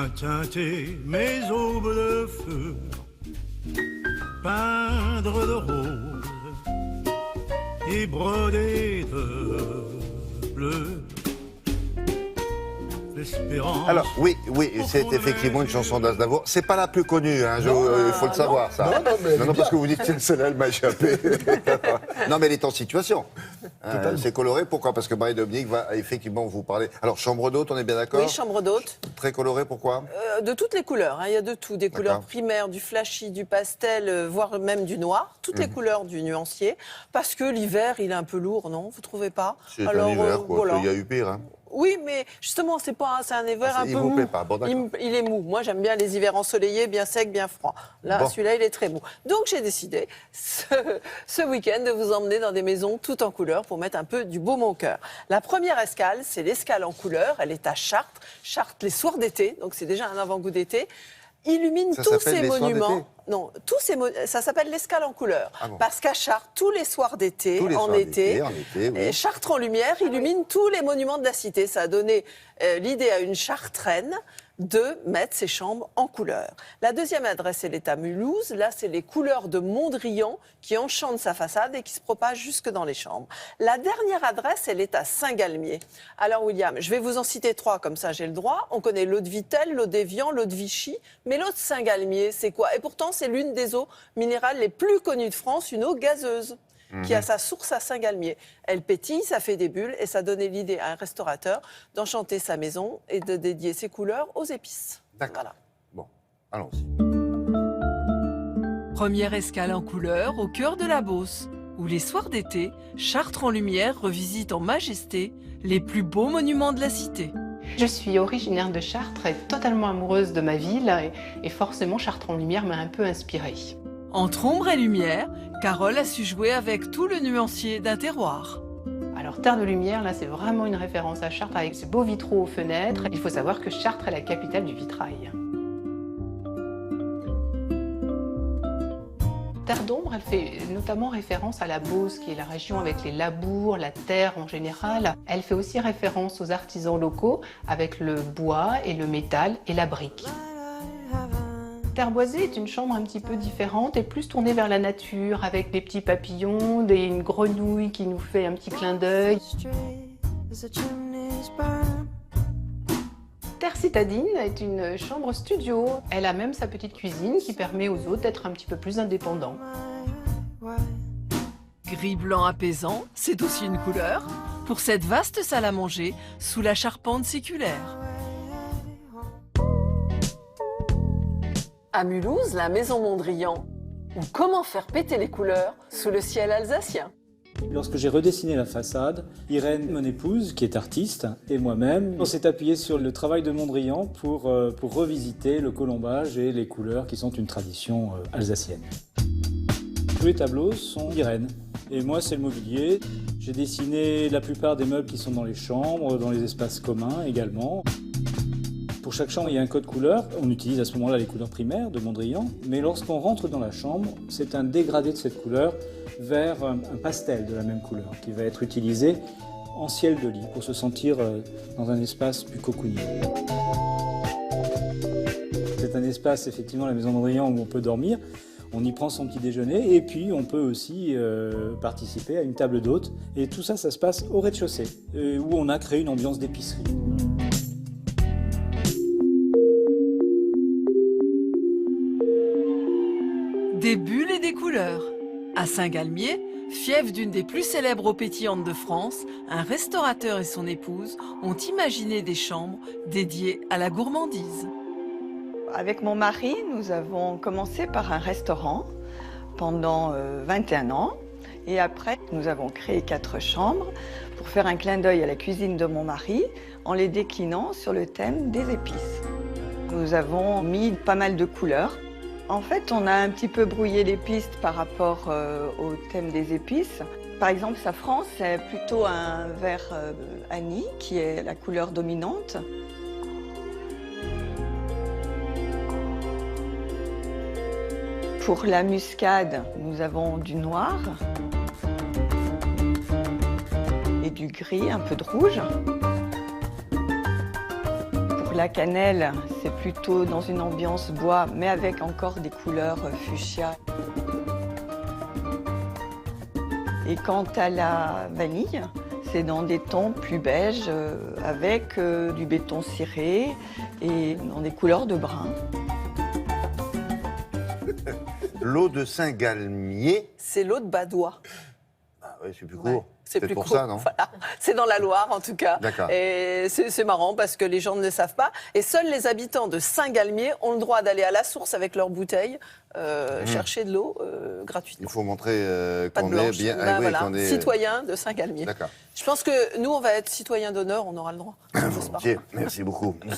viens teinter mes aubes de feu, peindre de rose et broder de bleu. Alors, oui, c'est effectivement une chanson d'Aznavour. C'est pas la plus connue, hein, il faut le savoir, ça. Non, parce que vous dites que celle-là, elle m'a échappé. Non, mais elle est en situation. C'est coloré, pourquoi? Parce que Marie-Dominique va effectivement vous parler. Alors, chambre d'hôte, on est bien d'accord? Oui, chambre d'hôte. Très coloré, pourquoi? De toutes les couleurs, hein, il y a de tout. Des couleurs primaires, du flashy, du pastel, voire même du noir. Toutes les couleurs du nuancier. Parce que l'hiver, il est un peu lourd, non? Vous trouvez pas? C'est un hiver, quoi. Voilà. Il y a eu pire, hein. Oui, mais justement, c'est un hiver un peu mou. Il vous plaît pas, bon, d'accord. Il est mou. Moi, j'aime bien les hivers ensoleillés, bien secs, bien froids. Là, celui-là, il est très mou. Donc, j'ai décidé, ce week-end, de vous emmener dans des maisons toutes en couleur pour mettre un peu du baume au cœur. La première escale, c'est l'escale en couleur. Elle est à Chartres. Chartres, les soirs d'été. Donc, c'est déjà un avant-goût d'été. Illumine tous ces monuments. Non, ça s'appelle l'escale en couleur. Ah bon. Parce qu'à Chartres, tous les soirs d'été, en été, oui. Chartres en lumière illumine tous les monuments de la cité. Ça a donné l'idée à une chartraine de mettre ses chambres en couleur. La deuxième adresse, elle est à Mulhouse. Là, c'est les couleurs de Mondrian qui enchantent sa façade et qui se propagent jusque dans les chambres. La dernière adresse, elle est à Saint-Galmier. Alors, William, je vais vous en citer 3, comme ça j'ai le droit. On connaît l'eau de Vittel, l'eau d'Évian, l'eau de Vichy. Mais l'eau de Saint-Galmier, c'est quoi? Et pourtant, c'est l'une des eaux minérales les plus connues de France, une eau gazeuse, qui a sa source à Saint-Galmier. Elle pétille, ça fait des bulles et ça donnait l'idée à un restaurateur d'enchanter sa maison et de dédier ses couleurs aux épices. D'accord. Voilà. Bon, allons-y. Première escale en couleur au cœur de la Beauce, où les soirs d'été, Chartres en lumière revisite en majesté les plus beaux monuments de la cité. Je suis originaire de Chartres et totalement amoureuse de ma ville et forcément Chartres en lumière m'a un peu inspirée. Entre ombre et lumière, Carole a su jouer avec tout le nuancier d'un terroir. Alors Terre de Lumière, là c'est vraiment une référence à Chartres avec ces beaux vitraux aux fenêtres. Il faut savoir que Chartres est la capitale du vitrail. Terre d'ombre, elle fait notamment référence à la Beauce, qui est la région avec les labours, la terre en général. Elle fait aussi référence aux artisans locaux avec le bois et le métal et la brique. Terre boisée est une chambre un petit peu différente et plus tournée vers la nature, avec des petits papillons, une grenouille qui nous fait un petit clin d'œil. Terre citadine est une chambre studio. Elle a même sa petite cuisine qui permet aux hôtes d'être un petit peu plus indépendants. Gris blanc apaisant, c'est aussi une couleur pour cette vaste salle à manger sous la charpente séculaire. À Mulhouse, la maison Mondrian, ou comment faire péter les couleurs sous le ciel alsacien. Lorsque j'ai redessiné la façade, Irène, mon épouse, qui est artiste, et moi-même, on s'est appuyé sur le travail de Mondrian pour revisiter le colombage et les couleurs qui sont une tradition alsacienne. Tous les tableaux sont d'Irène. Et moi, c'est le mobilier. J'ai dessiné la plupart des meubles qui sont dans les chambres, dans les espaces communs également. Pour chaque chambre, il y a un code couleur. On utilise à ce moment-là les couleurs primaires de Mondrian. Mais lorsqu'on rentre dans la chambre, c'est un dégradé de cette couleur vers un pastel de la même couleur qui va être utilisé en ciel de lit pour se sentir dans un espace plus cocooning. C'est un espace, effectivement, la maison Mondrian, où on peut dormir. On y prend son petit déjeuner et puis on peut aussi participer à une table d'hôtes. Et tout ça, ça se passe au rez-de-chaussée, où on a créé une ambiance d'épicerie. Des bulles et des couleurs. À Saint-Galmier, fief d'une des plus célèbres eaux pétillantes de France, un restaurateur et son épouse ont imaginé des chambres dédiées à la gourmandise. Avec mon mari, nous avons commencé par un restaurant pendant 21 ans. Et après, nous avons créé 4 chambres pour faire un clin d'œil à la cuisine de mon mari en les déclinant sur le thème des épices. Nous avons mis pas mal de couleurs. En fait, on a un petit peu brouillé les pistes par rapport au thème des épices. Par exemple, safran, c'est plutôt un vert anis, qui est la couleur dominante. Pour la muscade, nous avons du noir et du gris, un peu de rouge. Pour Pour la cannelle, c'est plutôt dans une ambiance bois, mais avec encore des couleurs fuchsia. Et quant à la vanille, c'est dans des tons plus beiges, avec du béton ciré et dans des couleurs de brun. L'eau de Saint-Galmier. C'est l'eau de Badois. Ah oui, c'est plus Ouais, court. c'est peut-être plus pour court. ça, non? Voilà. C'est dans la Loire, en tout cas. D'accord. Et c'est marrant parce que les gens ne le savent pas. Et seuls les habitants de Saint-Galmier ont le droit d'aller à la source avec leurs bouteilles, chercher de l'eau gratuitement. Il faut montrer Pas de qu'on est blanche. bien. Ben oui, voilà, qu'on est... citoyen de Saint-Galmier. D'accord. Je pense que nous, on va être citoyen d'honneur, on aura le droit. Volontiers. Merci beaucoup.